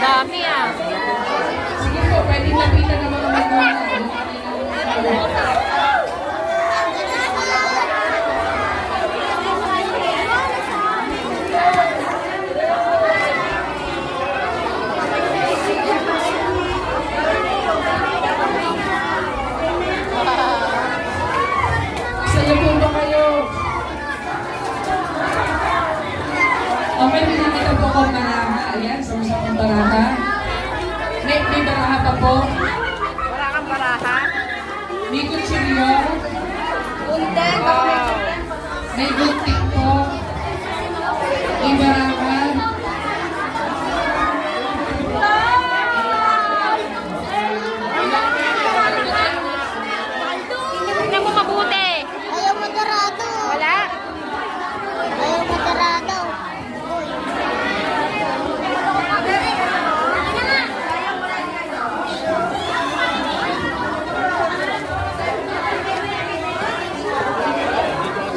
Dami ah. Sige po, pwede lapitan ng mga magulang. Saya po ba kayo? Okay, pinakita po ko baraha. Ayan, sa usapang baraha. May baraha pa po. Wala kang baraha? May kutsilyo. Wow. May gunting po. May baraha. Tingnan mo mabuti. Ayaw madarado. Wala. Ayaw madarado.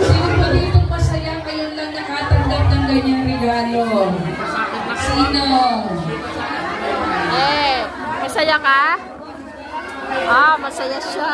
Sino po dito masaya ngayon lang nakatanggap ng ganyang regalo? Sino? Eh, masaya ka? Ah, masaya siya.